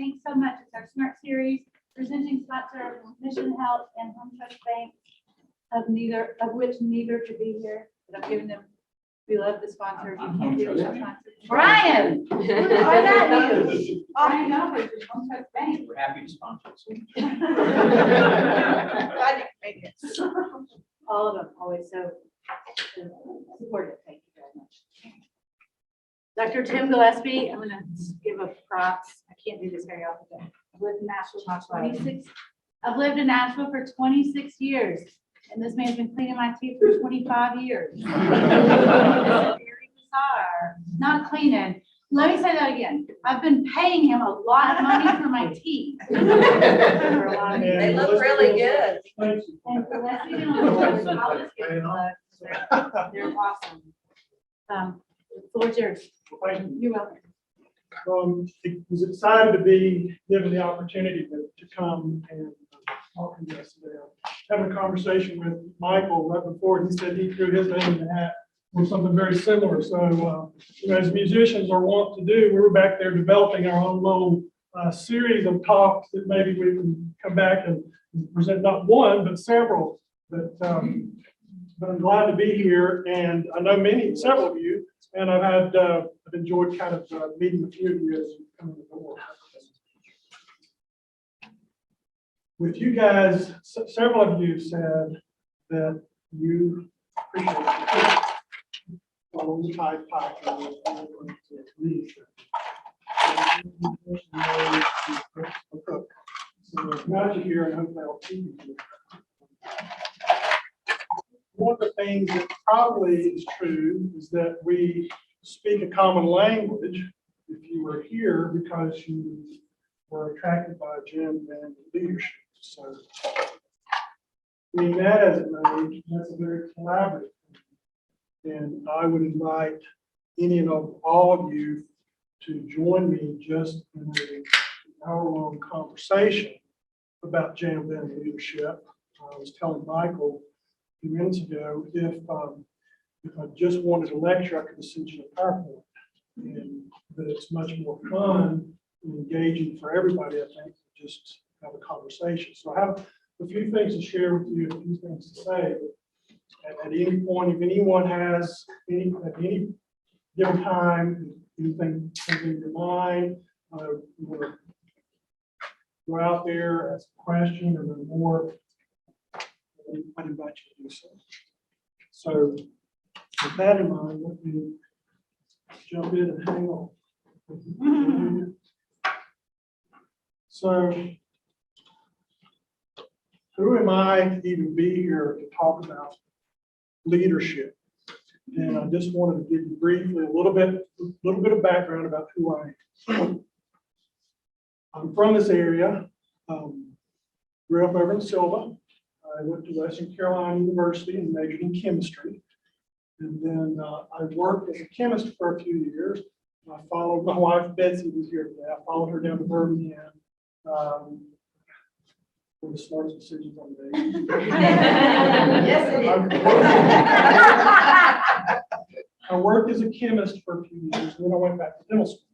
Thanks so much. It's our Smart Series, presenting sponsor Mission Health and Home Trust Bank, of which neither could be here, but I'm giving them. We love the sponsors. You can't do without sponsors. Brian, why that news? Brian Albert, Home Trust Bank. We're happy to sponsor. Glad you could make it. All of them always so supportive. Thank you very much. Dr. Tim Gillespie, I'm going to give a props. I can't do this very often. I've lived in Nashville for 26. I've lived in Nashville for 26 years, and this man's been cleaning my teeth for 25 years. It's very bizarre. Not cleaning. Let me say that again. I've been paying him a lot of money for my teeth. They look really good. And Gillespie and I'll just give them plugs. They're awesome. The floor's yours. You're welcome. It was excited to be given the opportunity to come and talk to us today. Having a conversation with Michael right before, he said he threw his name in the hat for something very similar. So, as musicians are wont to do, we were back there developing our own little series of talks that maybe we can come back and present not one, but several. But I'm glad to be here, and I know several of you, and I've enjoyed kind of meeting a few of you as you come in the door. With you guys, several of you said that you appreciate it. Following the Tide Podcast. So now you're here in Hotel TV. One of the things that probably is true is that we speak a common language if you were here because you were attracted by Jim and leadership. So, I mean, that as it may, that's a very collaborative thing. And I would invite any and all of you to join me just in an hour-long conversation about Jam Band leadership. I was telling Michael a few minutes ago, if I just wanted a lecture, I could have sent you a PowerPoint. And that it's much more fun and engaging for everybody, I think, to just have a conversation. So I have a few things to share with you, a few things to say. At any point, if anyone has at any given time, anything comes in your mind, you want to go out there, ask a question, or learn more, I'd invite you to do so. So with that in mind, let me jump in and hang on. So who am I to even be here to talk about leadership? And I just wanted to give you briefly a little bit of background about who I am. I'm from this area. Grew up over in Silva. I went to Western Carolina University and majored in chemistry. And then I worked as a chemist for a few years. I followed my wife, Betsy, who's here today. I followed her down to Birmingham. One of the smartest decisions on the day. Yes, it is. I worked as a chemist for a few years, and then I went back to dental school.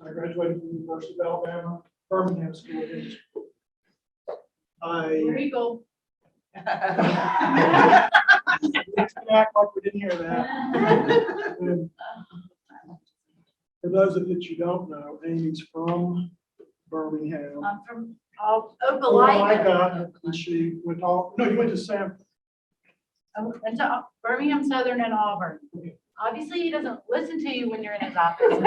I graduated from the University of Alabama, Birmingham School of Dentistry. There you go. Let's act like we didn't hear that. And for those of you that you don't know, Amy's from Birmingham. I'm from all Oh my Opelika. God, and she went off. No, you went to Sanford. That's Birmingham Southern and Auburn. Obviously, he doesn't listen to you when you're in his office.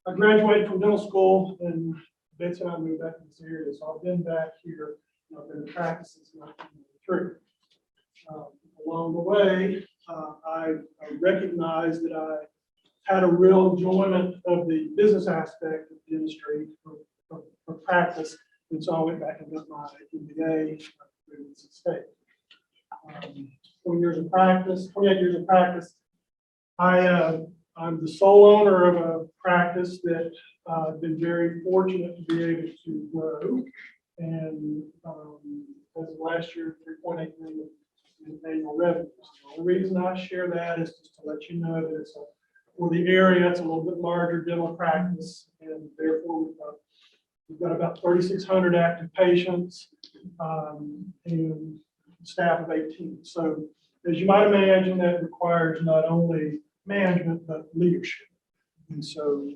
I graduated from dental school, and Betsy and I moved back to this area, so I've been back here. I've been in practice since 1993. Along the way, I recognized that I had a real enjoyment of the business aspect of the industry for practice, and so I went back and got my MBA in State. 28 years of practice. I'm the sole owner of a practice that I've been very fortunate to be able to grow. And as of last year, $3.8 million in annual revenues. The only reason I share that is just to let you know that it's for the area, it's a little bit larger dental practice, and therefore we've got about 3,600 active patients and staff of 18. So as you might imagine, that requires not only management, but leadership. And so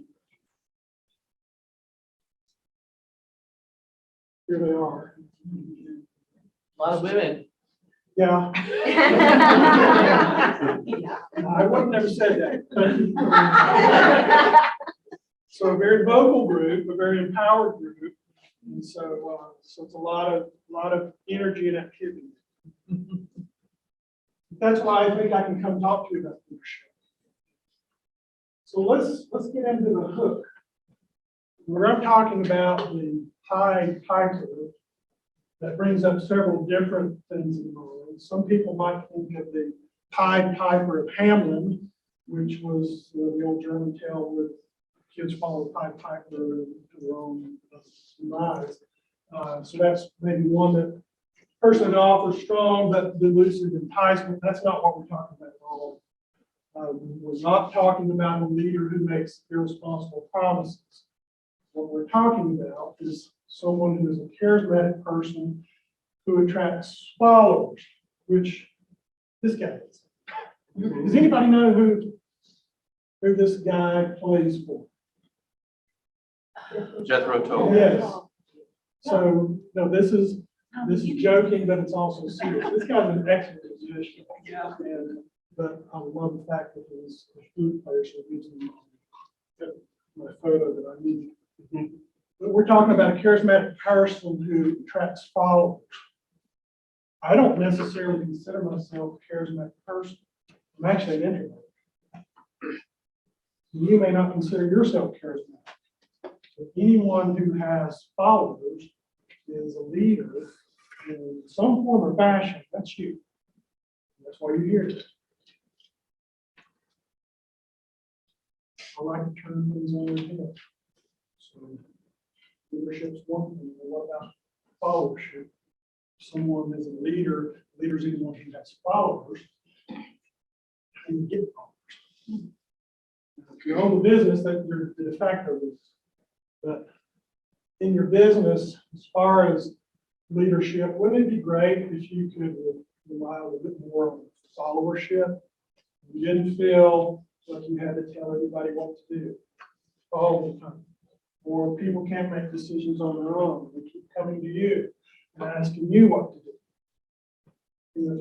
here they are. A lot of women. Yeah. I would have never said that. So a very vocal group, a very empowered group. And so, so it's a lot of energy and activity. That's why I think I can come talk to you about leadership. So let's get into the hook. Where I'm talking about the Pied Piper, that brings up several different things in mind. Some people might think of the Pied Piper of Hamelin, which was the old German tale where kids follow the Pied Piper to their own demise. So that's maybe one that person that offers strong but delusive enticement. That's not what we're talking about at all. We're not talking about a leader who makes irresponsible promises. What we're talking about is someone who is a charismatic person who attracts followers, which this guy is. Does anybody know who this guy plays for? Jethro Tull. Yes. So, no, this is joking, but it's also serious. This guy's an excellent musician. But I love the fact that he's a flute player, so it gives me my photo that I need. But we're talking about a charismatic person who attracts followers. I don't necessarily consider myself a charismatic person. I'm actually an introvert. You may not consider yourself charismatic. But anyone who has followers is a leader in some form or fashion. That's you. That's why you're here today. I like to turn things on their head. So leadership's one thing, but what about followership? Someone is a leader, leader's anyone who has followers. How do you get followers? If you own the business, that you're the de facto business. But in your business, as far as leadership, wouldn't it be great if you could rely a little bit more on followership? You didn't feel like you had to tell everybody what to do all the time. Or people can't make decisions on their own. They keep coming to you and asking you what to do. And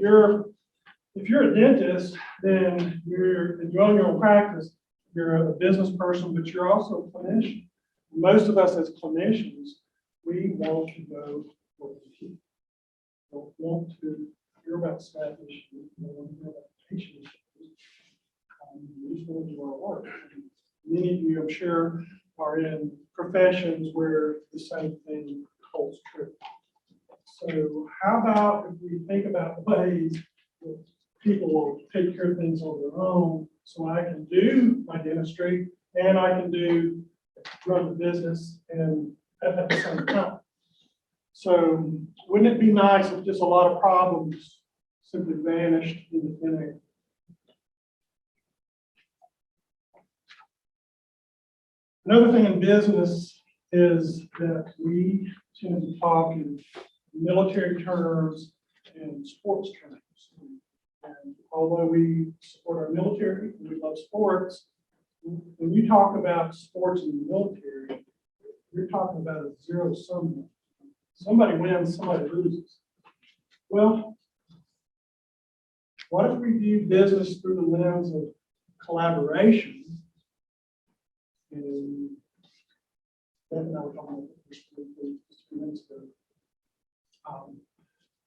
if you're a dentist, then you own your own practice, you're a business person, but you're also a clinician. Most of us as clinicians, we want to go for the key. Don't want to hear about staff issues, we don't want to hear about patient issues. We just want to do our work. Many of you, I'm sure, are in professions where the same thing holds true. So how about if we think about ways that people will take care of things on their own, so I can do my dentistry and I can run the business and at the same time. So wouldn't it be nice if just a lot of problems simply vanished in the thin air? Another thing in business is that we tend to talk in military terms and sports terms. And although we support our military and we love sports, when you talk about sports in the military, you're talking about a zero-sum game. Somebody wins, somebody loses. Well, what if we view business through the lens of collaboration? And Beth and I were talking about this just a few minutes ago.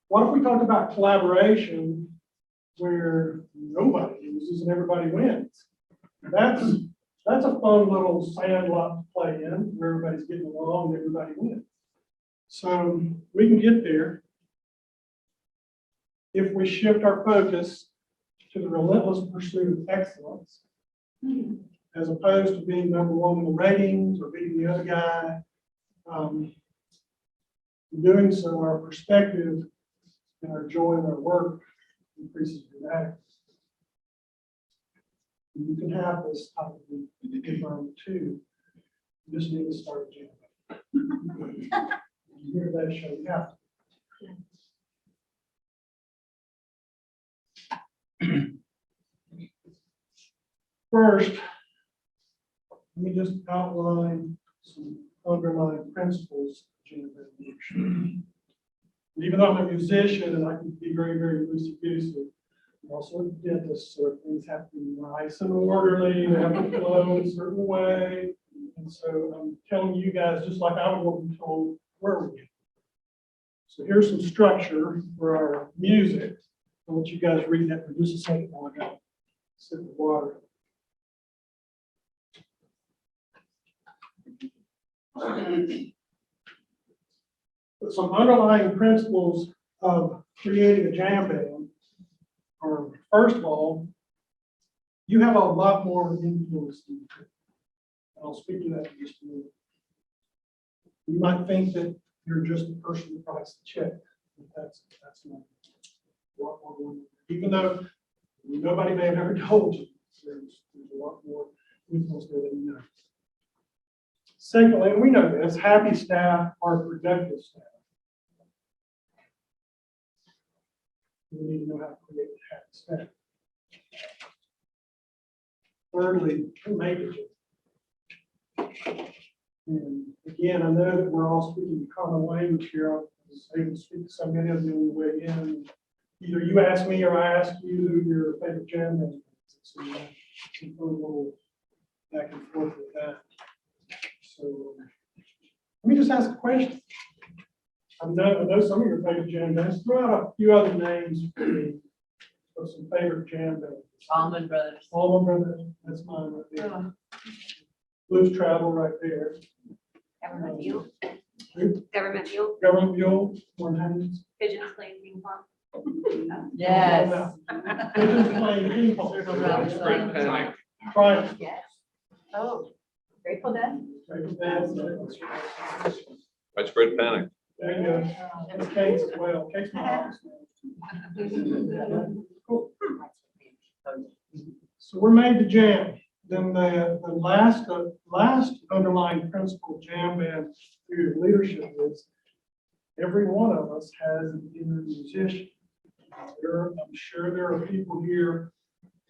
What if we talk about collaboration where nobody loses and everybody wins? That's a fun little sandlot to play in where everybody's getting along and everybody wins. So we can get there if we shift our focus to the relentless pursuit of excellence, as opposed to being number one in the ratings or beating the other guy. In doing so, our perspective and our joy in our work increases dramatically. And you can have this type of environment too. You just need to start jamming. You hear that show, you have to. First, let me just outline some underlying principles of jam band leadership. Even though I'm a musician and I can be very, very loosey-goosey, I'm also a dentist, so things have to be nice and orderly, they have to flow in a certain way. And so I'm telling you guys, just like I would want to be told, where we go. So here's some structure for our music. I'll let you guys read that for just a second while I got sip of water. But some underlying principles of creating a jam band are, first of all, you have a lot more influence than you think. I'll speak to that in just a minute. You might think that you're just the person who writes the check, but that's not what we're doing. Even though nobody may have ever told you, there's a lot more influence there than you know. Secondly, and we know this, happy staff are productive staff. We need to know how to create happy staff. Thirdly, who made it? And again, I know that we're all speaking common language here. I was able to speak to so many of you on the way in. Either you ask me or I ask you who your favorite jam is. So a little back and forth with that. So let me just ask a question. I know some of your favorite jam bands. Throw out a few other names for me of some favorite jam bands. Allman Brothers. Allman Brothers, that's mine right there. Blues Travel right there. Government Mule. Who? Government Mule. Government Mule, One Hands. Pigeons playing ping pong. Yes. Pigeons playing ping pong. Widespread panic. Triumph. Yes. Oh, Grateful Dead? Widespread panic. There you go. And Kate's as well. Kate's my office. Cool. So we're made to jam. Then the last underlying principle of jam band through leadership is every one of us has an inner musician. I'm sure there are people here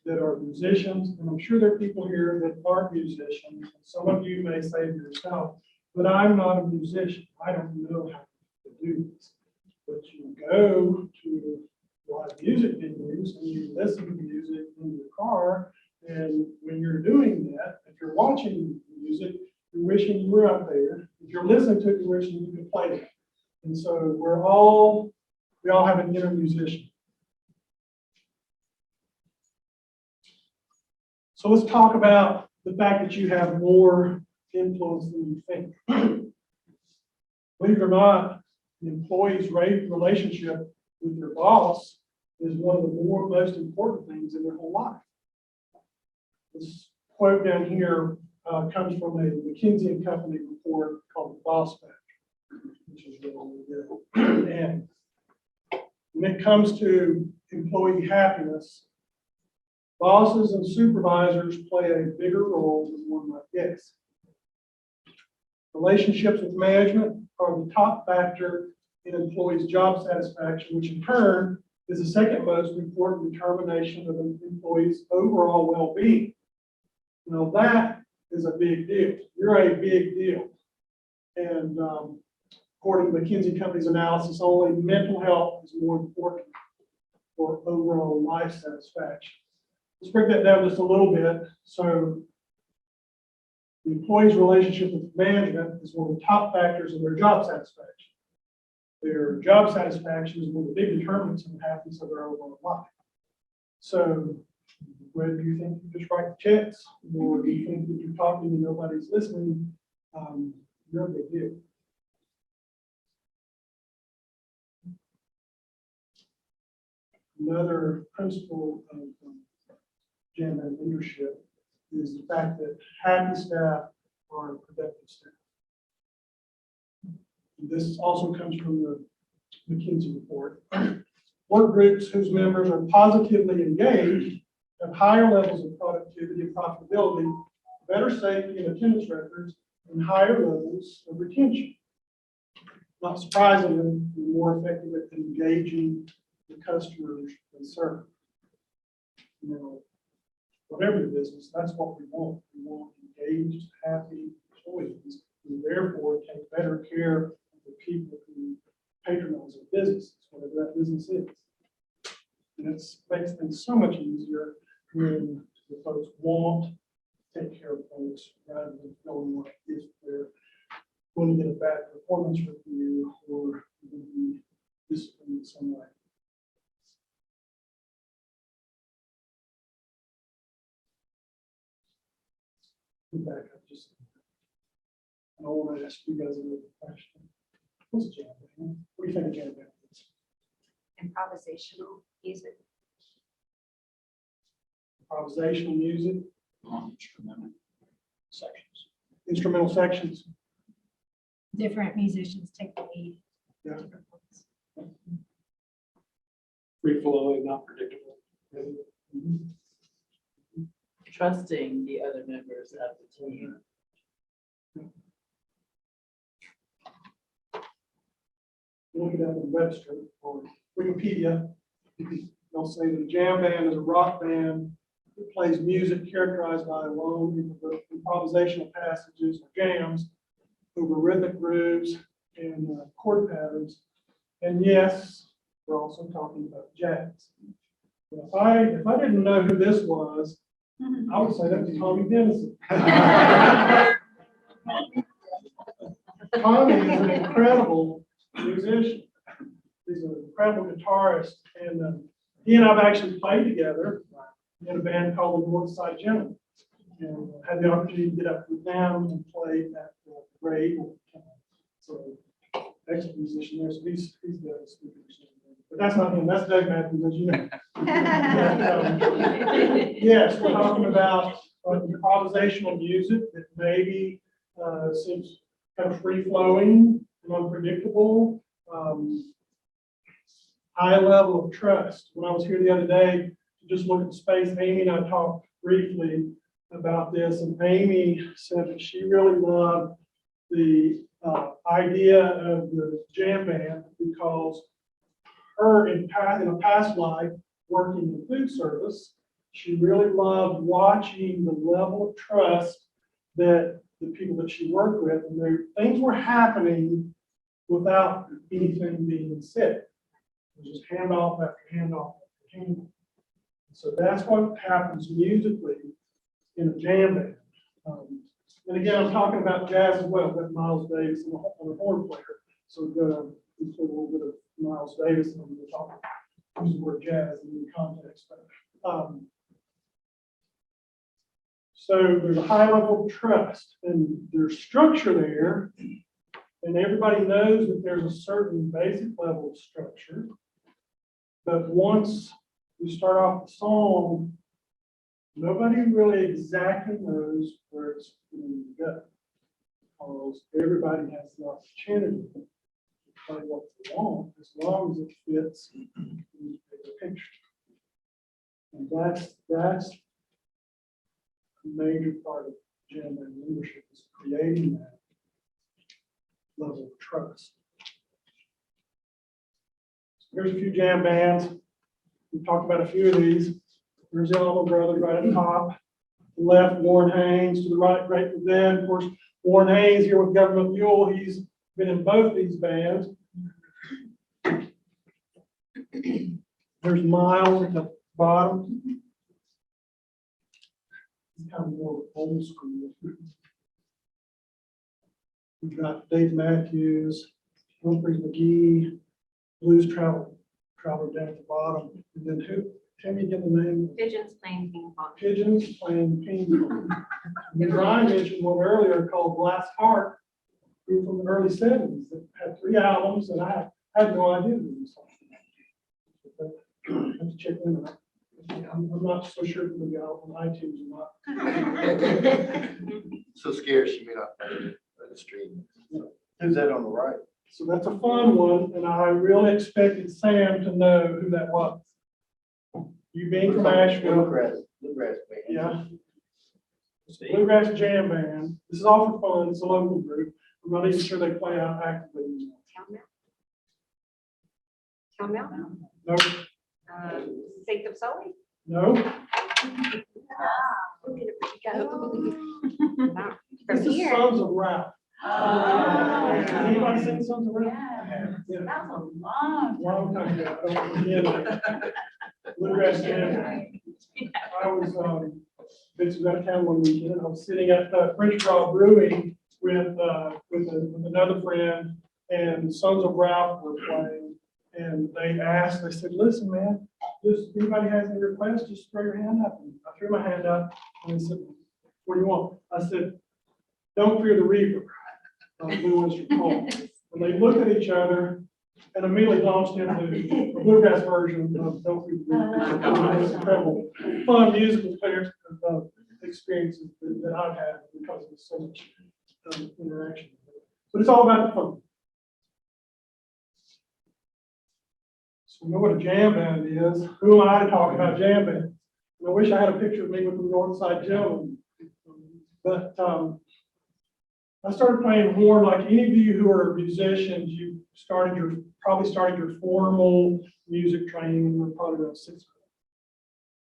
that are musicians, and I'm sure there are people here that aren't musicians. Some of you may say to yourself, but I'm not a musician. I don't know how to do this. But you go to live music venues and you listen to music in your car. And when you're doing that, if you're watching music, you're wishing you were up there. If you're listening to it, you're wishing you could play it. And so we all have an inner musician. So let's talk about the fact that you have more influence than you think. Believe it or not, the employee's relationship with their boss is one of the most important things in their whole life. This quote down here comes from a McKinsey & Company report called the Boss Factor, which is really good. And when it comes to employee happiness, bosses and supervisors play a bigger role than one might guess. Relationships with management are the top factor in employees' job satisfaction, which in turn is the second most important determination of an employee's overall well-being. Now that is a big deal. You're a big deal. And according to McKinsey Company's analysis, only mental health is more important for overall life satisfaction. Let's break that down just a little bit. So the employee's relationship with management is one of the top factors in their job satisfaction. Their job satisfaction is one of the big determinants of the happiness of their overall life. So whether you think you just write the checks or you think that you're talking and nobody's listening, you're a big deal. Another principle of jam band leadership is the fact that happy staff are productive staff. This also comes from the McKinsey report. Work groups whose members are positively engaged have higher levels of productivity and profitability, better safety and attendance records, and higher levels of retention. Not surprisingly, we're more effective at engaging the customers they serve. You know, whatever the business, that's what we want. We want engaged, happy employees who therefore take better care of the people who patronize our businesses, whatever that business is. And it makes things so much easier when the folks want to take care of folks rather than feeling like if they're going to get a bad performance review or going to be disciplined in some way. Back up just. I want to ask you guys another question. What's jam band? What do you think of jam band is? Improvisational music. Improvisational music, Instrumental sections. instrumental sections. Different musicians take the lead. Yeah. Different ones. Free flowing, not predictable. Mhm. Trusting the other members of the team. Look it up in Webster or Wikipedia. They'll say that a jam band is a rock band that plays music characterized by long improvisational passages or jams over rhythmic grooves and chord patterns. And yes, we're also talking about jazz. But if I didn't know who this was, I would say that was Tommy Dennison. Tommy is an incredible musician. He's an incredible guitarist, and he and I've actually played together in a band called the Northside Gentlemen, and had the opportunity to get up with them and play at the grade. So excellent musician there. So he's the speaker. But that's not him. That's Doug Matthews, as you know. Yes, we're talking about improvisational music that maybe seems kind of free flowing and unpredictable. High level of trust. When I was here the other day to just look at the space, Amy and I talked briefly about this, and Amy said that she really loved the idea of the jam band because her in a past life working in food service, she really loved watching the level of trust that the people that she worked with, and things were happening without anything being said. It was just handoff after handoff after handoff. So that's what happens musically in a jam band. And again, I'm talking about jazz as well, with Miles Davis and the horn player. So we put a little bit of Miles Davis and we're talking, use the word jazz in the context. So there's a high level of trust and there's structure there. And everybody knows that there's a certain basic level of structure. But once we start off the song, nobody really exactly knows where it's going to go. Because everybody has the opportunity to play what they want as long as it fits the bigger picture. And that's a major part of jam band leadership is creating that level of trust. Here's a few jam bands. We've talked about a few of these. There's the Allman Brothers right at the top. To the left, Warren Haynes. To the right, Grateful Dead. Of course, Warren Haynes here with Government Mule. He's been in both these bands. There's Miles at the bottom. He's kind of more old school. We've got Dave Matthews, Humphrey McGee, Blues Traveler down at the bottom. And then who? Tell me, get the name. Pigeons playing ping pong. Pigeons playing ping pong. And then Ryan mentioned one earlier called Glass Heart, who from the early 70s that had 3 albums, and I had no idea who was on. I have to check them out. I'm not so sure if it'll be out on iTunes or not. So scarce, you may not find it on the stream. Who's that on the right? So that's a fun one, and I really expected Sam to know who that was. You being from Asheville, Bluegrass band. yeah. It's a Bluegrass jam band. This is all for fun. It's a local group. I'm not even sure they play out actively anymore. Town Mountain, No, Saint of Sully. no. Look at it, go. Wow. This From is here. Sons of Ralph. Anybody seen Sons of Ralph? Yeah. Yeah. That was a long Long time ago. I don't remember. Bluegrass jam. I was, visiting out of town one weekend. I was sitting at French Draw Brewing with another friend, and Sons of Ralph were playing. And they asked, they said, listen, man, just anybody has any requests, just throw your hand up. And I threw my hand up, and they said, what do you want? I said, don't fear the reaper. Blue Oyster Cult. And they looked at each other and immediately launched into the bluegrass version of Don't Fear the Reaper. It was incredible, fun musical experiences that I've had because of so much interaction. But it's all about the fun. So we know what a jam band is. Who am I to talk about jam band? And I wish I had a picture of me with the North Side Gentlemen. But I started playing horn like any of you who are musicians. You probably started your formal music training when you were probably around 6th grade.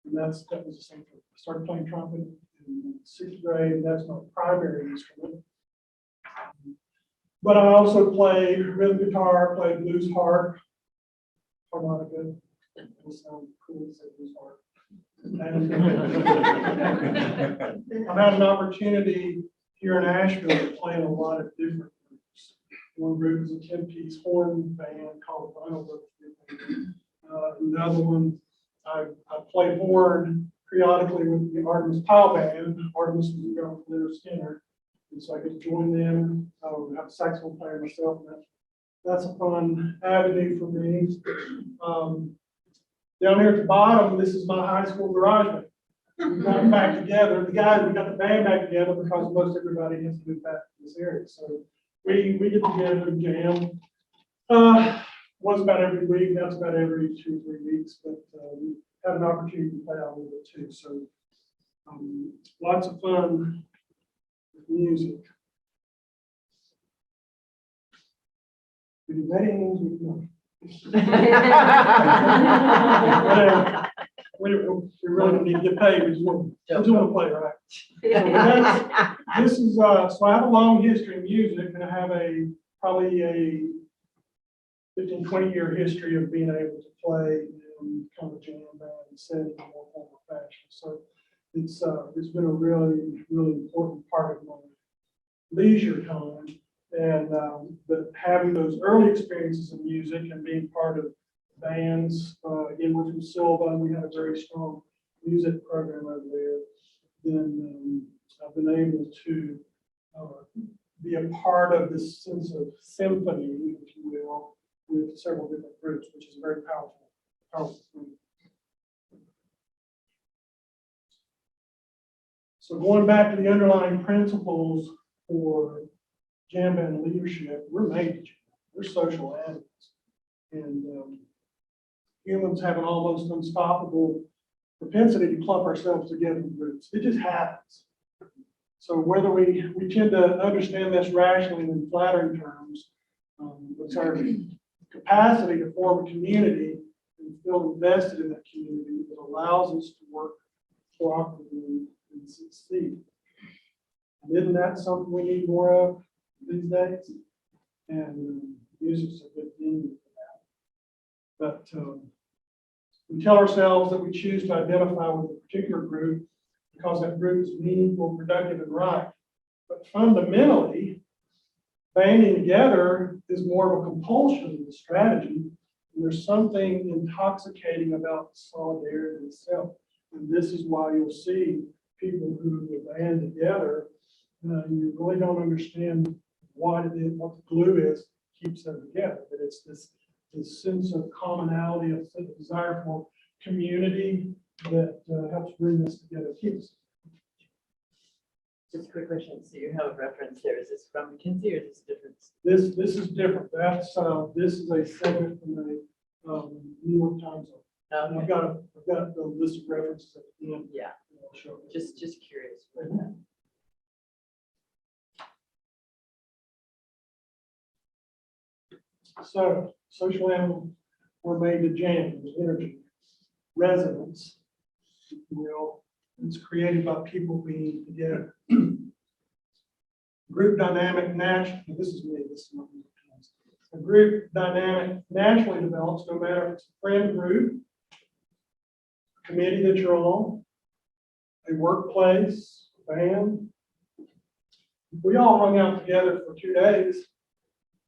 And that was the same thing. I started playing trumpet in 6th grade, and that's my primary instrument. But I also played rhythm guitar, played blues harp, harmonica. It sounds cool to say blues harp. And I've had an opportunity here in Asheville to play in a lot of different groups. One group is a 10-piece horn band called Allman Brothers. Another one, I played horn periodically with the Artemis Pile Band. Artemis was a girl from Leonard Skinner. And so I get to join them. I have a saxophone player myself. And that's a fun avenue for me. Down here at the bottom, this is my high school garage band. We got back together. We got the band back together because most everybody has to move back to this area. So we get together and jam. Was about every week. That's about every 2 or 3 weeks. But we have an opportunity to play out a little bit too. So lots of fun with music. We do weddings. We really don't need to get paid. We just want to play, right? So this is, so I have a long history in music, and I have probably a 15, 20-year history of being able to play in kind of a jam band setting in a more formal fashion. So it's been a really, really important part of my leisure time. And but having those early experiences in music and being part of bands, again, we're from Silva, and we have a very strong music program over there. Then I've been able to be a part of this sense of symphony, if you will, with several different groups, which is a very powerful thing. So going back to the underlying principles for jam band leadership, we're made to jam. We're social animals. And humans have an almost unstoppable propensity to clump ourselves together in groups. It just happens. So whether we tend to understand this rationally in flattering terms, it's our capacity to form a community and feel invested in that community that allows us to work cooperatively and succeed. And isn't that something we need more of these days? And music's a good thing for that. But we tell ourselves that we choose to identify with a particular group because that group is meaningful, productive, and right. But fundamentally, banding together is more of a compulsion than a strategy. And there's something intoxicating about solidarity itself. And this is why you'll see people who band together, you really don't understand what it is, what the glue is, keeps them together. But it's this sense of commonality, a sense of desire for community that helps bring us together, keeps. Just a quick question. So you have a reference there. Is this from McKinsey or is this different? This is different. That's, this is a segment from the, New York Times. And I've Okay. got the list of references at the end. Yeah, I'll show you. just curious. Where that. So, social animals were made to jam, there's energy, resonance, if you will. It's created by people being together. Group dynamic this is me, this is not me. A group dynamic naturally develops, no matter if it's a friend group, a committee that you're on, a workplace, a band. If we all hung out together for 2 days,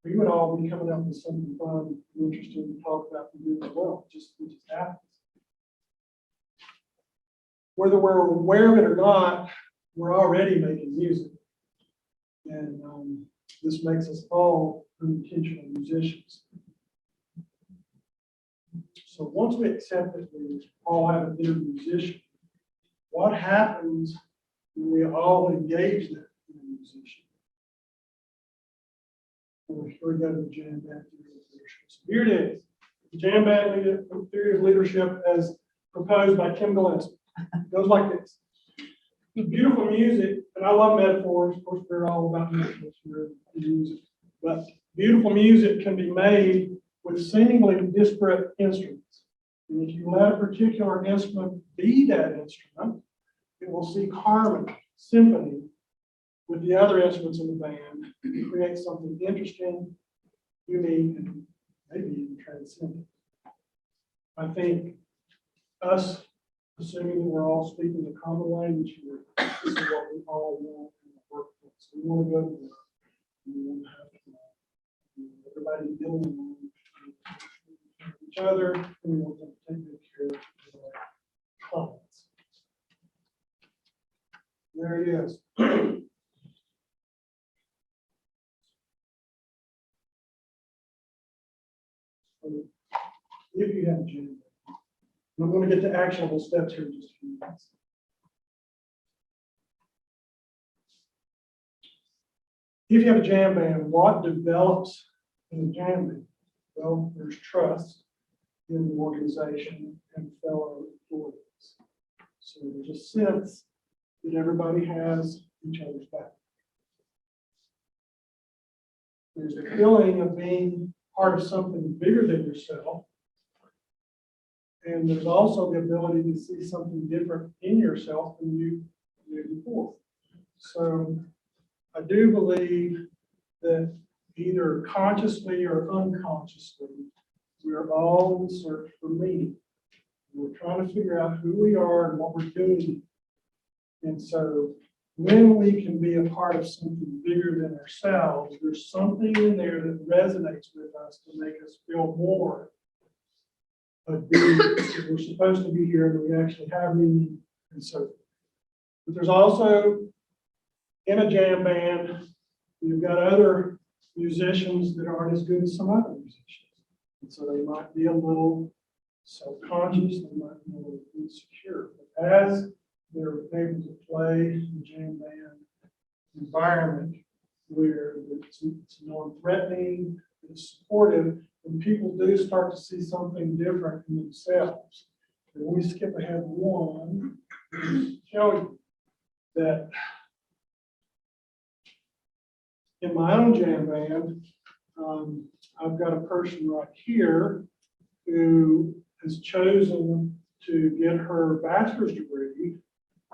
we would all be coming up with something fun and interesting to talk about and do as well. It just happens. Whether we're aware of it or not, we're already making music. And this makes us all unintentional musicians. So once we accept that we all have a new musician, what happens when we all engage that in a musician? Well, here we go to the jam band theory of leadership. So here it is. The jam band theory of leadership as proposed by Kim Gillespie. It goes like this. Beautiful music, and I love metaphors. Of course, we're all about metaphors here in music. But beautiful music can be made with seemingly disparate instruments. And if you let a particular instrument be that instrument, it will seek harmony, symphony with the other instruments in the band and create something interesting, unique, and maybe even transcendent. I think us, assuming that we're all speaking a common language here, this is what we all want in the workplace. We want to go to work. We want to have everybody dealing with each other, and we want them to take good care of our clients. There it is. If you have a jam, I'm going to get to actionable steps here in just a few minutes. If you have a jam band, what develops in a jam band? Well, there's trust in the organization and fellow employees. So there's a sense that everybody has each other's back. There's a feeling of being part of something bigger than yourself. And there's also the ability to see something different in yourself than you did before. So I do believe that either consciously or unconsciously, we're all in search for meaning. We're trying to figure out who we are and what we're doing. And so when we can be a part of something bigger than ourselves, there's something in there that resonates with us to make us feel more. But we're supposed to be here and we actually have meaning and so forth. But there's also, in a jam band, you've got other musicians that aren't as good as some other musicians. And so they might be a little self-conscious, they might be a little insecure. But as they're able to play in the jam band environment where it's non-threatening, it's supportive, and people do start to see something different in themselves. And we skip ahead one, show you that in my own jam band, I've got a person right here who has chosen to get her bachelor's degree,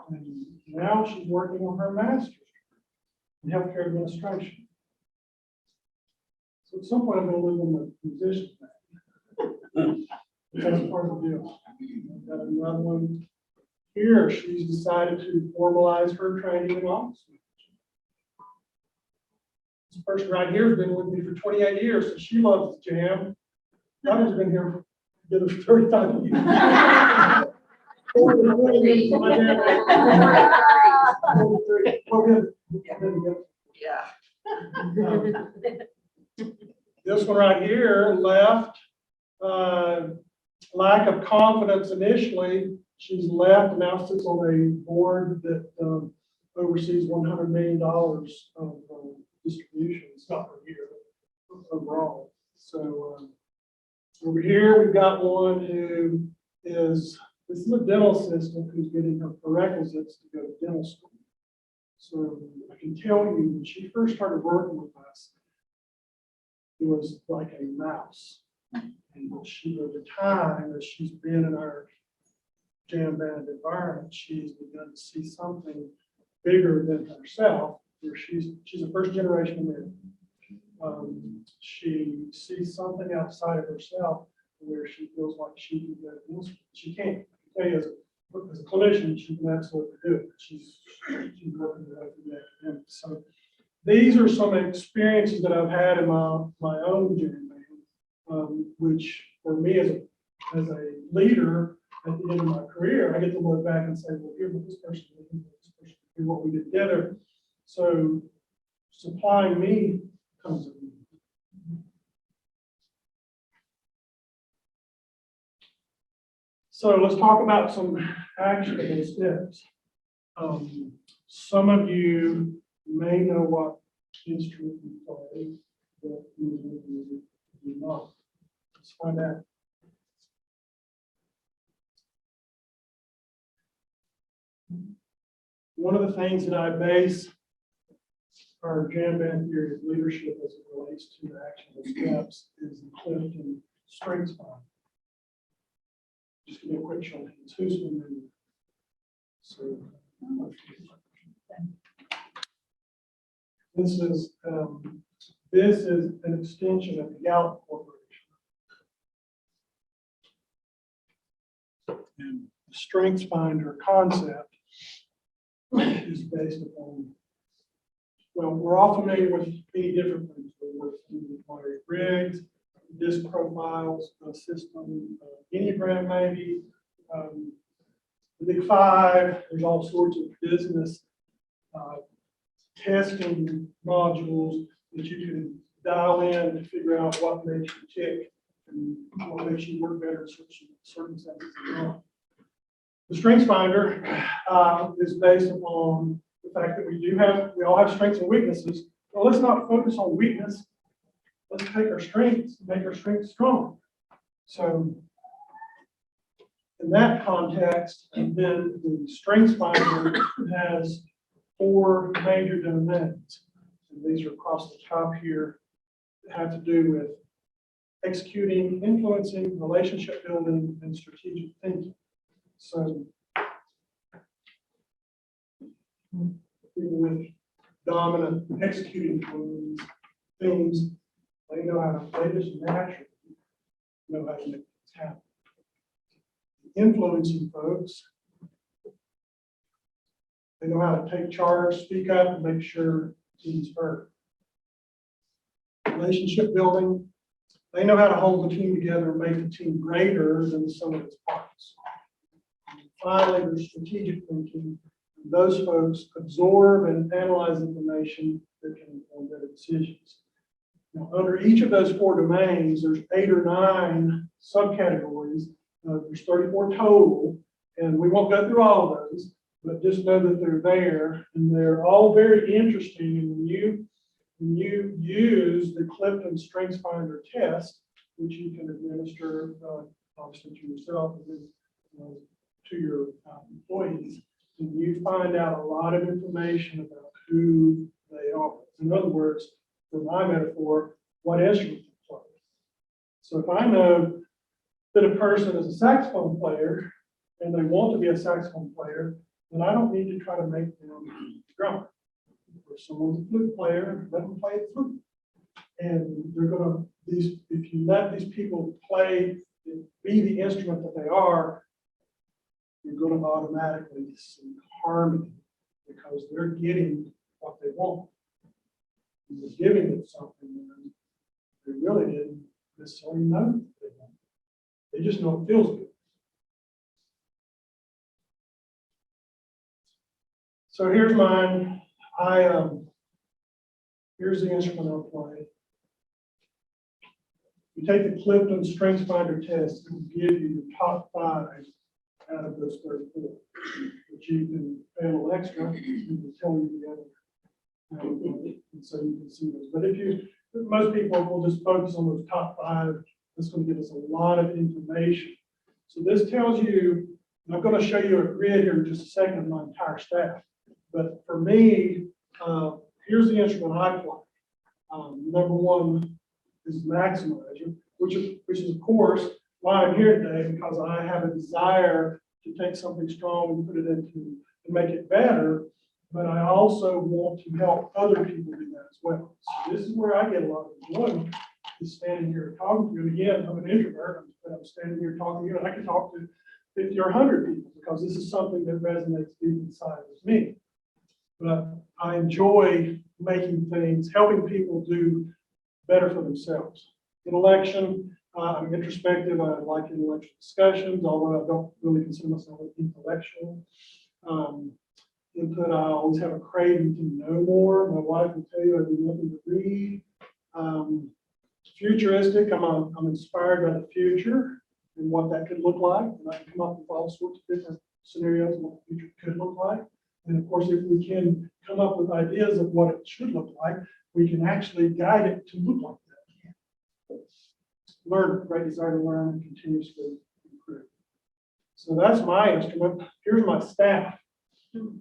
and now she's working on her master's degree in healthcare administration. So at some point, I'm going to live in the musician band. That's part of the deal. I've got another one here. She's decided to formalize her training in office management. This person right here has been with me for 28 years, so she loves the jam. Others have been here together for 35 years. 40 years of my jam. 43. Well, good. Yeah. This one right here left, lack of confidence initially. She's left and now sits on a board that oversees $100 million of distributions, not per year, but overall. So over here, we've got one who is, this is a dental assistant who's getting her prerequisites to go to dental school. So I can tell you, when she first started working with us, it was like a mouse. And she, over time, as she's been in our jam band environment, she's begun to see something bigger than herself, where she's a first generation American. She sees something outside of herself where she feels like she can go to dental school. She can't. I can tell you, as a clinician, she can absolutely do it. She's working her way through the academics. So these are some experiences that I've had in my own jam band, which for me as a leader at the end of my career, I get to look back and say, well, here's what this person did, here's what we did together. So supplying me comes in. So let's talk about some actionable steps. Some of you may know what instrument you play, but you do not. Let's find out. One of the things that I base our jam band theory of leadership as it relates to actionable steps is the Clifton Strengthsfinder. Just give me a quick show of hands. Who's familiar? So, this is an extension of the Gallup Corporation. And the Strengthsfinder concept is based upon, well, we're all familiar with many different things. We're familiar with Myers-Briggs, disc profiles, system, Enneagram maybe, the Big Five. There's all sorts of business testing modules that you can dial in to figure out what makes you tick and what makes you work better in certain settings. The Strengthsfinder is based upon the fact that we all have strengths and weaknesses. Well, let's not focus on weakness. Let's take our strengths and make our strengths strong. So in that context, and then the Strengthsfinder has 4 major domains. And these are across the top here that have to do with executing, influencing, relationship building, and strategic thinking. So people with dominant executing things, they know how to play this naturally, know how to make things happen. Influencing folks, they know how to take charge, speak up, and make sure teams heard. Relationship building, they know how to hold the team together and make the team greater than the sum of its parts. And finally, there's strategic thinking. Those folks absorb and analyze information that can inform better decisions. Now, under each of those 4 domains, there's 8 or 9 subcategories. There's 34 total, and we won't go through all of those, but just know that they're there, and they're all very interesting. And when you use the Clifton Strengthsfinder test, which you can administer obviously to yourself and then to your employees, and you find out a lot of information about who they are. In other words, for my metaphor, what instrument they play. So if I know that a person is a saxophone player and they want to be a saxophone player, then I don't need to try to make them a drummer. If someone's a flute player, let them play a flute. And they're going to, if you let these people play, be the instrument that they are, you're going to automatically see harmony because they're getting what they want. And you're giving them something that they really didn't necessarily know that they want. They just know it feels good. So here's mine. Here's the instrument I'll play. You take the Clifton Strengthsfinder test, it will give you the top 5 out of those 34. But you can pay a little extra and can tell you the other. And so you can see those. But most people will just focus on those top 5. That's going to give us a lot of information. So this tells you, and I'm going to show you a grid here in just a second of my entire staff. But for me, here's the instrument I apply. Number 1 is maximizer, which is of course why I'm here today, because I have a desire to take something strong and put it into and make it better. But I also want to help other people do that as well. So this is where I get a lot of enjoyment, is standing here talking to you. Again, I'm an introvert, but I'm standing here talking to you, and I can talk to 50 or 100 people because this is something that resonates deep inside with me. But I enjoy making things, helping people do better for themselves. Intellection, I'm introspective. I like intellectual discussions, although I don't really consider myself intellectual. Input, I always have a craving to know more. My wife will tell you I do nothing but read. Futuristic, I'm inspired by the future and what that could look like. And I can come up with all sorts of different scenarios of what the future could look like. And of course, if we can come up with ideas of what it should look like, we can actually guide it to look like that. Learn, great desire to learn and continuously improve. So that's my instrument. Here's my staff.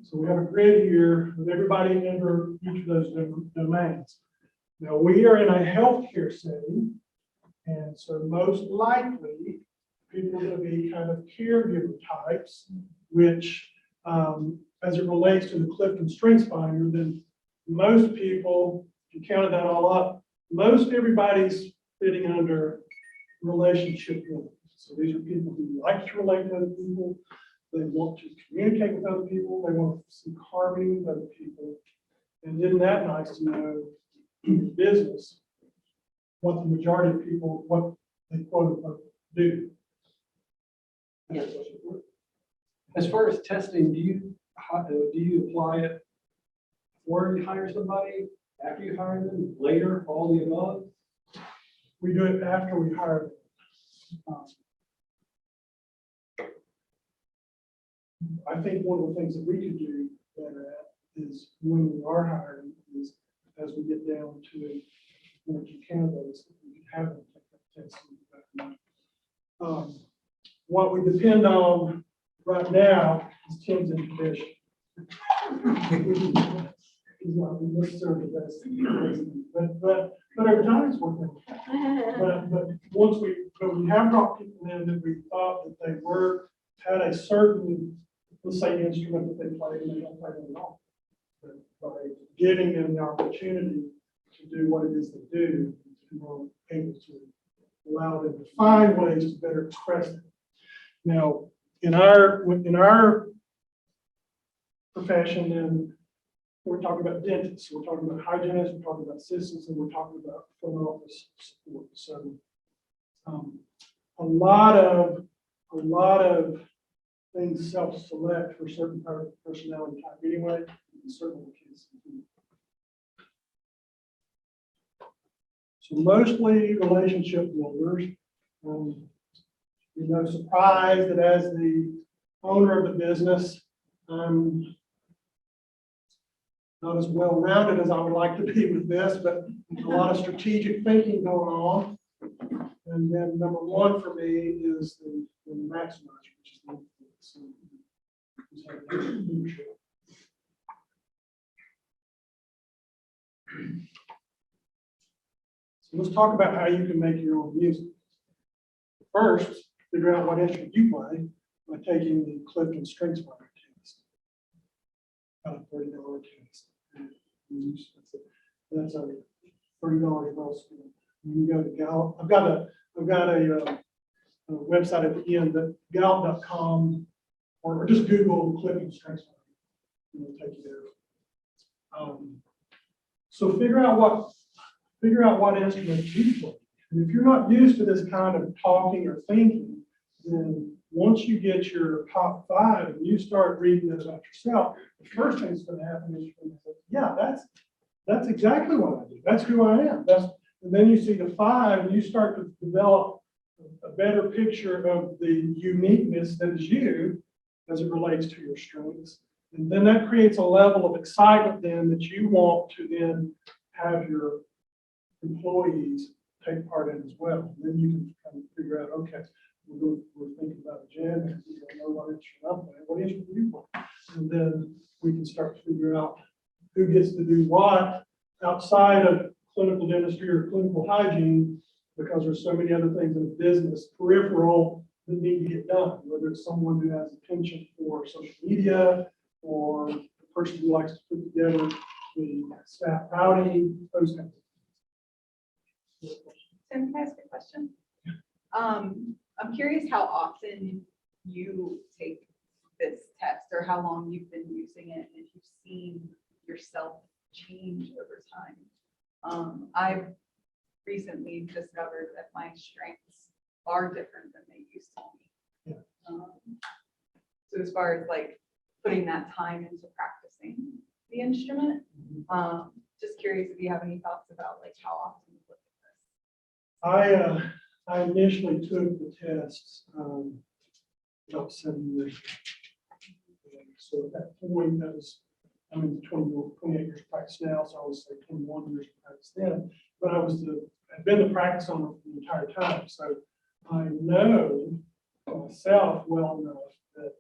So we have a grid here with everybody under each of those domains. Now we are in a healthcare setting, and so most likely people are going to be kind of caregiver types, which as it relates to the Clifton Strengthsfinder, then most people, if you counted that all up, most everybody's fitting under relationship building. So these are people who like to relate to other people. They want to communicate with other people. They want to see harmony with other people. And isn't that nice to know in business what the majority of people, what they quote unquote do? As far as testing, do you apply it before you hire somebody, after you hire them, later, all the above? We do it after we hire them. I think one of the things that we could do better at is when we are hiring is as we get down to one or two candidates, that we can have them take that test. What we depend on right now is Tim's intuition. He's not necessarily the best, but over time it's working. But once we have brought people in that we thought that they had a certain, let's say, instrument that they play and they don't play it at all. But by giving them the opportunity to do what it is they do, we're able to allow them to find ways to better express it. Now, in our profession, and we're talking about dentists, we're talking about hygienists, we're talking about assistants, and we're talking about front office support. So a lot of things self-select for certain personality type anyway, and certainly the kids. So mostly relationship builders. No surprise that as the owner of the business, I'm not as well-rounded as I would like to be with this, but a lot of strategic thinking going on. And then number 1 for me is the maximizer, which is the leadership. So let's talk about how you can make your own music. First, figure out what instrument you play by taking the Clifton Strengthsfinder test. About a $30 test. That's a $30 plus. You can go to Gallup. I've got a website at the end, that gallup.com, or just Google Clifton Strengthsfinder. It'll take you there. So figure out what instrument you play. And if you're not used to this kind of talking or thinking, then once you get your top 5 and you start reading it about yourself, the first thing that's going to happen is you're going to say, yeah, that's exactly what I do. That's who I am. And then you see the 5 and you start to develop a better picture of the uniqueness that is you as it relates to your strengths. And then that creates a level of excitement then that you want to then have your employees take part in as well. Then you can kind of figure out, okay, we're thinking about a gym, we don't know what instrument I'm playing, what instrument you play? And then we can start to figure out who gets to do what outside of clinical dentistry or clinical hygiene, because there's so many other things in the business, peripheral, that need to get done, whether it's someone who has a penchant for social media, or the person who likes to put together the staff outing, those kinds of things. Tim, can I ask a question? I'm curious how often you take this test or how long you've been using it, and if you've seen yourself change over time. I've recently discovered that my strengths are different than they used to be. So as far as like putting that time into practicing the instrument, just curious if you have any thoughts about like how often you look at this. I initially took the tests about 7 years ago. So at that point, that was, I'm in 28 years of practice now, so I would say 21 years of practice then. But I've been to practice on it the entire time. So I know myself well enough that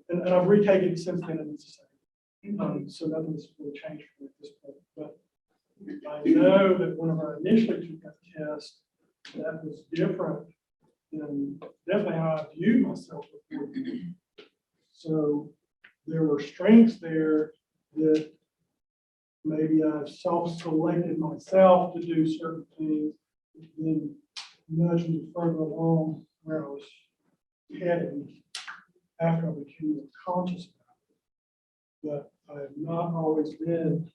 and I've retaken it since then, and it's the same. So nothing's really changed for me at this point. But I know that whenever I initially took that test, that was different than definitely how I viewed myself before. So there were strengths there that maybe I've self-selected myself to do certain things, and then nudged me further along where I was headed after I became more conscious about it. But I have not always been.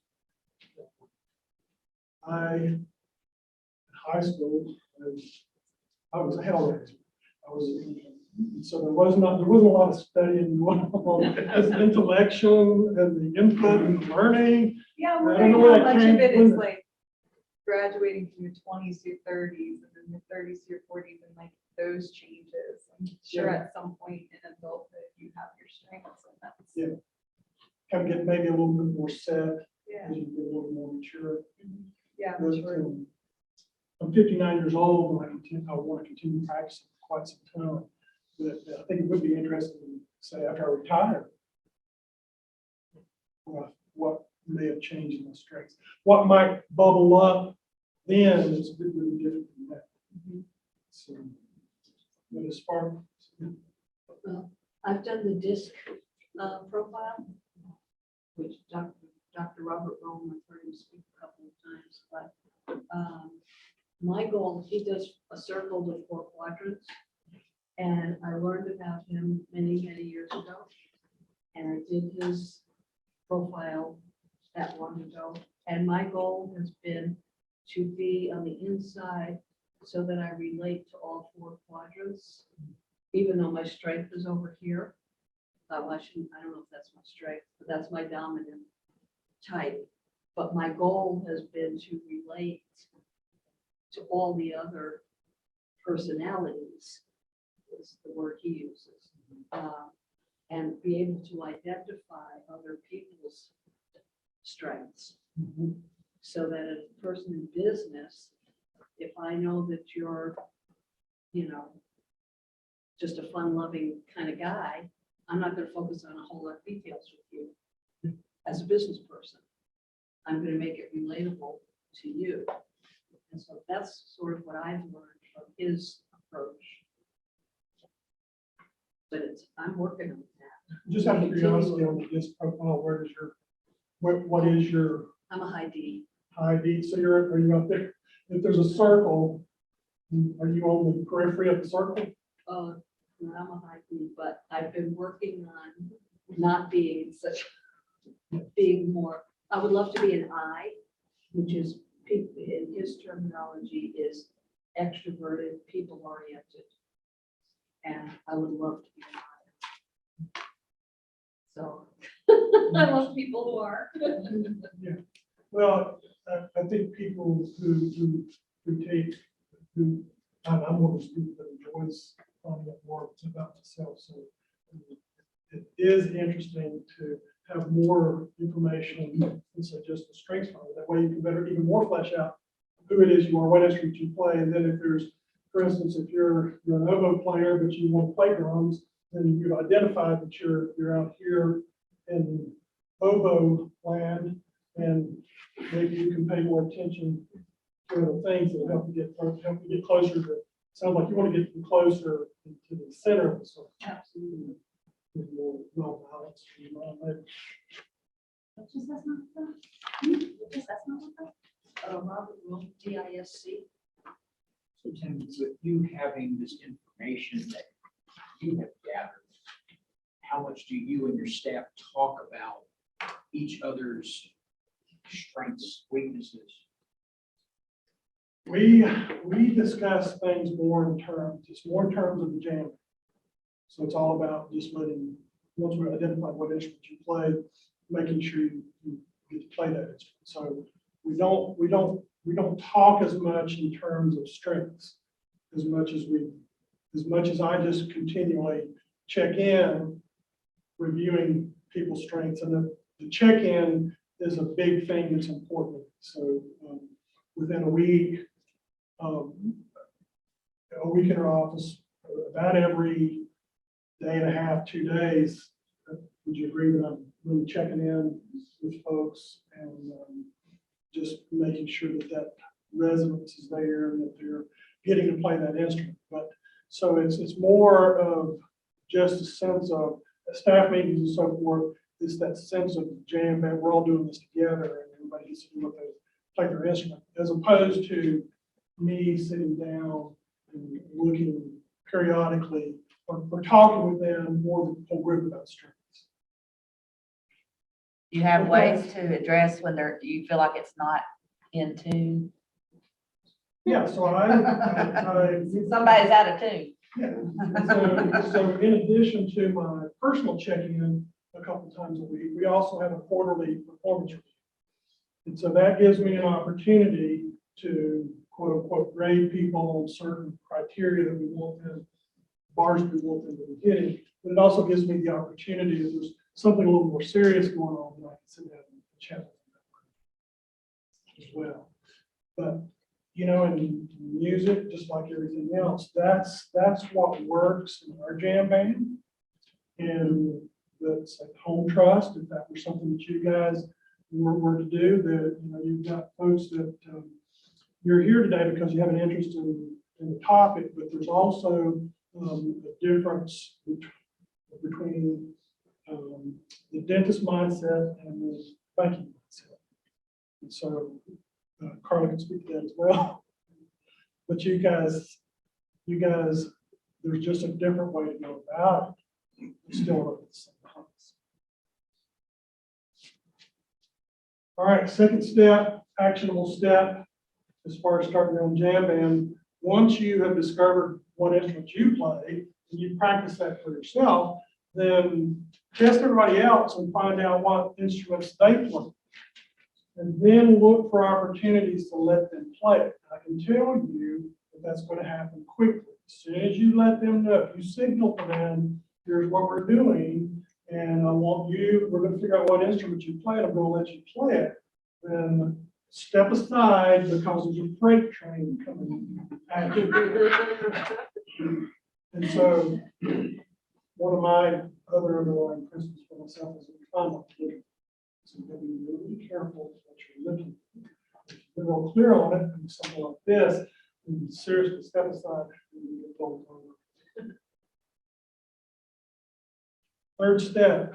In high school, I was a hell raiser. So there wasn't a lot of studying going on. As intellectual and the input and learning. Yeah, I we're don't know wondering where how that much came of it from. is like graduating from your 20s to your 30s and then your 30s to your 40s and like those changes. I'm sure Yeah. at some point in adulthood you have your strengths and that's. Yeah. Kind of get maybe a little bit more set Yeah. as you get a little more mature. Yeah, But, sure. I'm 59 years old and I want to continue practicing for quite some time. But I think it would be interesting to say after I retire, what may have changed in my strengths. What might bubble up then is really different from that. So, but as far Well, I've done the DISC profile, which Dr. Robert Rome, I've heard him speak a couple of times, but my goal, he does a circle with 4 quadrants, and I learned about him many, many years ago, and I did his profile that long ago, and my goal has been to be on the inside so that I relate to all 4 quadrants, even though my strength is over here. I don't know if that's my strength, but that's my dominant type. But my goal has been to relate to all the other personalities, is the word he uses, and be able to identify other people's strengths. So that as a person in business, if I know that you're, just a fun-loving kind of guy, I'm not going to focus on a whole lot of details with you. As a business person, I'm going to make it relatable to you. And so that's sort of what I've learned from his approach. But I'm working on that. just out of curiosity on this profile, what is your I'm a high D. high D? So are you out there? If there's a circle, are you on the periphery of the circle? I'm a high D, but I've been working on not being being more, I would love to be an I, which is, in his terminology, is extroverted, people oriented. And I would love to be an I. So, I love people who are. Yeah. Well, I think people who I'm one of those people that enjoys finding out more about myself, so it is interesting to have more information than say just the strengths finder. That way you can better, even more flesh out who it is you are, what instrument you play, and then if there's, for instance, if you're an oboe player, but you want to play drums, then you've identified that you're out here in oboe land, and maybe you can pay more attention to the things that help you get closer to, sounds like you want to get closer to the center of the song. Absolutely. More well balanced. Robert Will, DISC. So Tim, with you having this information that you have gathered, how much do you and your staff talk about each other's strengths, weaknesses? We discuss things more in terms, it's more in terms of the jam. So it's all about just letting, once we identify what instrument you play, making sure you get to play that instrument. So we don't talk as much in terms of strengths as much as I just continually check in, reviewing people's strengths, and the check-in is a big thing that's important. So within a week in our office, about every day and a half, 2 days, would you agree that I'm really checking in with folks and just making sure that resonance is there and that they're getting to play that instrument. But so it's more of just a sense of staff meetings and so forth. It's that sense of jam that we're all doing this together and everybody gets to do what they play their instrument, as opposed to me sitting down and looking periodically or talking with them more than the whole group about strengths. You have ways to address when you feel like it's not in tune. Yeah, so Somebody's out of tune. yeah. So in addition to my personal check-in a couple times a week, we also have a quarterly performance review. And so that gives me an opportunity to quote unquote grade people on certain criteria that we want them, bars we want them to be hitting. But it also gives me the opportunity, if there's something a little more serious going on, that I can sit down and chat with them as well. But you know, in music, just like everything else, that's what works in our jam band. And that's like home trust. If that were something that you guys were to do, that you know, you've got folks that you're here today because you have an interest in the topic, but there's also a difference between the dentist mindset and the banking mindset. And so Carla can speak to that as well. But you guys, there's just a different way to go about it. You still look at the same things. All right, second step, actionable step, as far as starting your own jam band. Once you have discovered what instrument you play, and you practice that for yourself, then test everybody else and find out what instruments they play. And then look for opportunities to let them play it. I can tell you that that's going to happen quickly. As soon as you let them know, if you signal to them, here's what we're doing, and we're going to figure out what instrument you play, and I'm going to let you play it, then step aside because there's a freight train coming at you. And so one of my other underlying principles for myself is that we find what to do. So you have to be really careful what you're looking for. If you're real clear on it, and something like this, and seriously step aside and you get told over. Third step,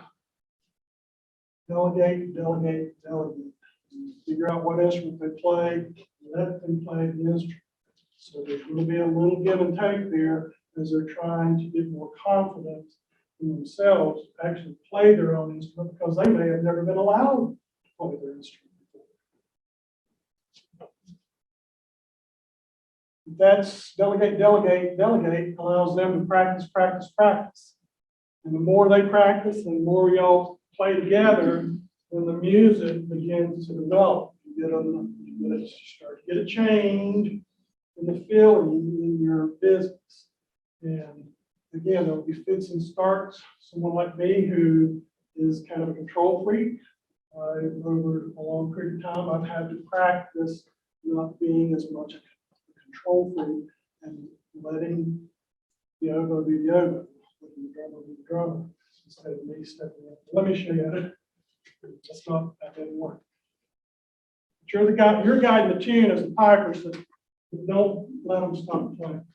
delegate, delegate, delegate. Figure out what instrument they play, let them play the instrument. So there's going to be a little give and take there as they're trying to get more confident in themselves to actually play their own instrument, because they may have never been allowed to play their instrument before. That's delegate, delegate, delegate allows them to practice, practice, practice. And the more they practice and the more y'all play together, then the music begins to develop. You start to get a change in the feeling in your their business. And again, there'll be fits and starts. Someone like me who is kind of a control freak, over a long period of time, I've had to practice not being as much a control freak and letting the oboe be the oboe, letting the drummer be the drummer, instead of me stepping in. Let me show you. That's not, that didn't work. But you're the guy, you're guiding the tune as the piper, so don't let them stop playing.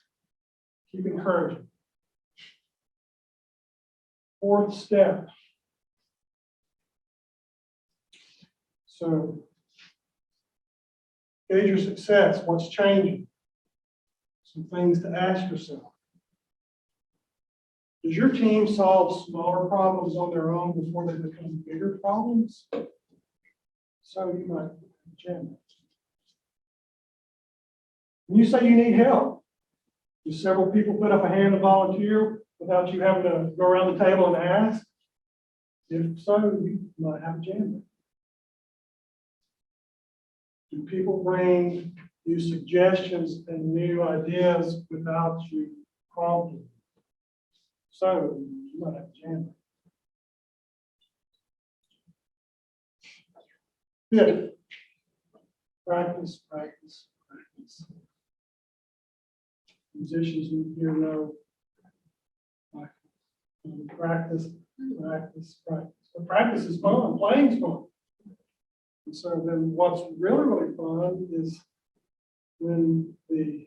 Keep encouraging. Fourth step. So, gauge your success. What's changing? Some things to ask yourself. Does your team solve smaller problems on their own before they become bigger problems? So you might jam. When you say you need help, do several people put up a hand to volunteer without you having to go around the table and ask? If so, you might have a jam. Do people bring you suggestions and new ideas without you prompting? So you might have a jam. Yeah. Practice, practice, practice. Musicians here know practice, practice, practice. But practice is fun, playing's fun. And so then what's really, really fun is when the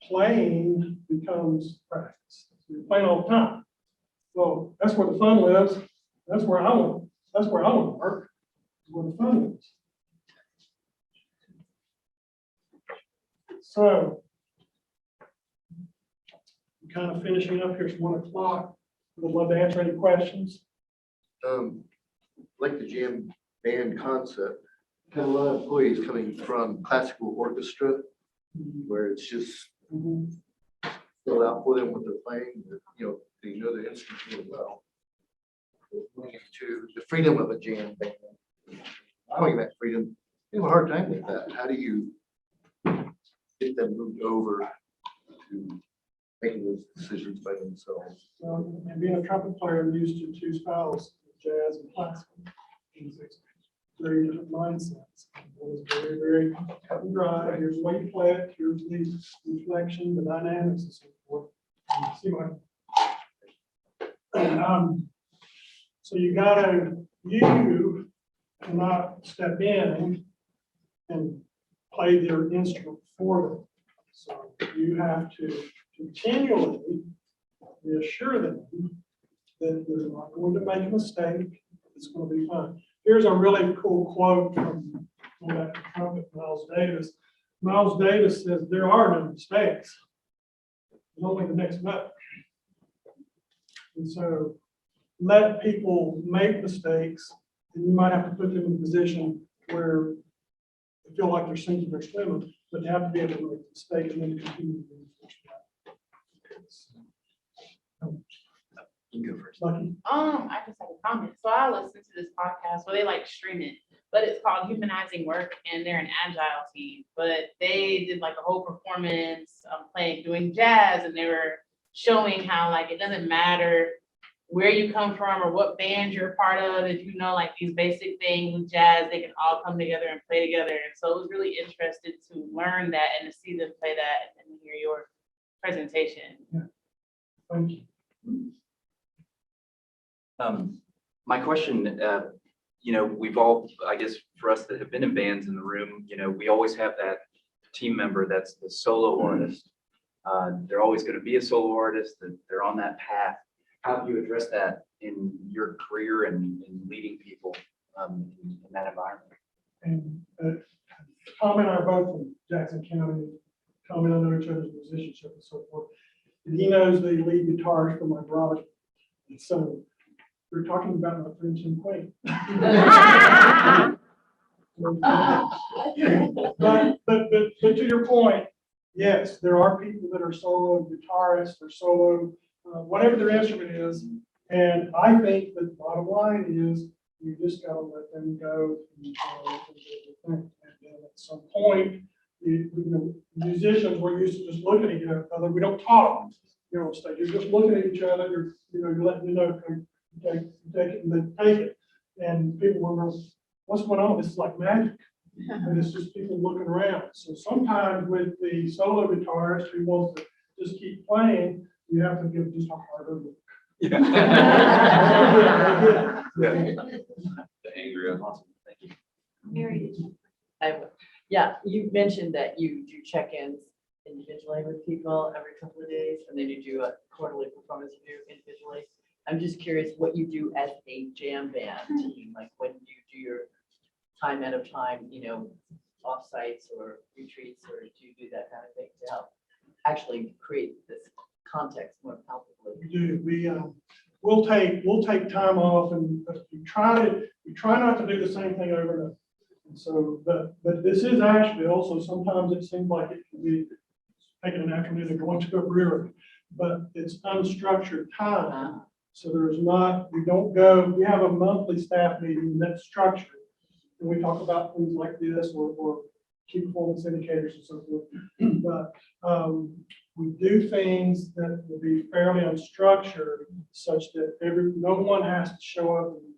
playing becomes practice. You're playing all the time. Well, that's where the fun lives. That's where I want to work. That's where the fun lives. So I'm kind of finishing up here. It's 1 o'clock. I'd love to answer any questions. Like the jam band concept, had a lot of employees coming from classical orchestra where it's just filled out for them what they're playing, they know the instrument really well. To the freedom of a jam band, knowing that freedom, you have a hard time with that. How do you get them moved over to making those decisions by themselves? And being a trumpet player, I'm used to 2 styles, jazz and classical. It's very different mindsets. One is very, very cut and dry. Here's the way you play it. Here's the inflection, the dynamics, and so forth. See my. So you cannot step in and play their instrument for them. So you have to continually reassure them that they're not going to make a mistake. It's going to be fun. Here's a really cool quote from that trumpet, Miles Davis. Miles Davis says, "There are no mistakes. There's only the next note." And so let people make mistakes, and you might have to put them in a position where they feel like they're sinking or swimming, but they have to be able to make a mistake and then continue to reinforce that. You go first. Lucky. I just have a comment. So I listen to this podcast where they like stream it, but it's called Humanizing Work, and they're an agile team. But they did like a whole performance doing jazz, and they were showing how like it doesn't matter where you come from or what band you're a part of. If you know like these basic things with jazz, they can all come together and play together. And so it was really interested to learn that and to see them play that and hear your presentation. Yeah. Thank you. My question, we've all, I guess, for us that have been in bands in the room, we always have that team member that's the solo artist. They're always going to be a solo artist, that they're on that path. How do you address that in your career and in leading people in that environment? And Tom and I are both from Jackson County. Tom and I know each other's musicianship and so forth. And he knows the lead guitarist for my garage. And so we're talking about my friend Tim Quaid. but to your point, yes, there are people that are solo guitarists or solo, whatever their instrument is. And I think that the bottom line is you just got to let them go and do their thing. And then at some point, musicians, we're used to just looking at each other. We don't talk, on stage. You're just looking at each other. You're letting you know, take it and then take it. And people wonder, what's going on? This is like magic. And it's just people looking around. So sometimes with the solo guitarist who wants to just keep playing, you have to give just a harder look. The angry. Awesome, thank you. Mary, Yeah, you mentioned that you do check-ins individually with people every couple of days, and then you do a quarterly performance review individually. I'm just curious what you do as a jam band team, like when you do your time out of time, offsites or retreats, or do you do that kind of thing to help actually create this context more palpably? We'll take time off, and we try not to do the same thing over and over. And so, but this is Asheville, so sometimes it seems like it can be taking an afternoon and going to a brewery, but it's unstructured time. So we don't go, we have a monthly staff meeting that's structured. And we talk about things like this or key performance indicators and so forth. But we do things that will be fairly unstructured such that no one has to show up and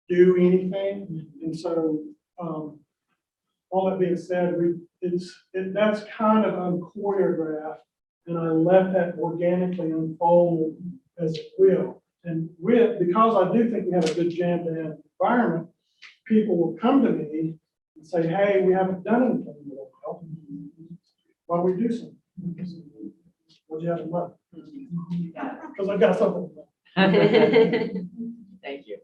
do anything. And so all that being said, that's kind of unchoreographed, and I let that organically unfold as it will. And because I do think we have a good jam band environment, people will come to me and say, hey, we haven't done anything in a while. Why don't we do something? What do you have in mind? Because I've got something. Thank you.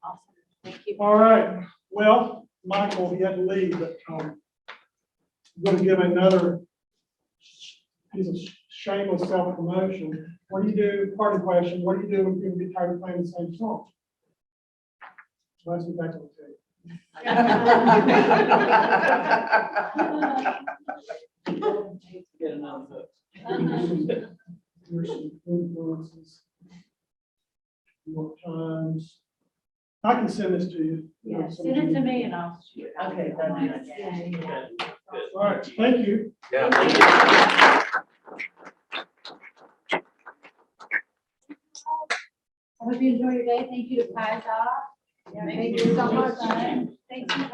awesome. Thank you. All right. Well, Michael, he had to leave, but I'm going to give another piece of shameless self-promotion. What do you do? Part of the question, what do you do when people get tired of playing the same song? So let's get back on the tape. Get another book. Here's some influences. More times. I can send this to you. Yeah, send it to me and I'll shoot it. Okay, that'd be nice. Yeah, yeah. All right, thank you. Yeah. I hope you enjoy your day. Thank you to Kai's off. Thank you so much. Thank you.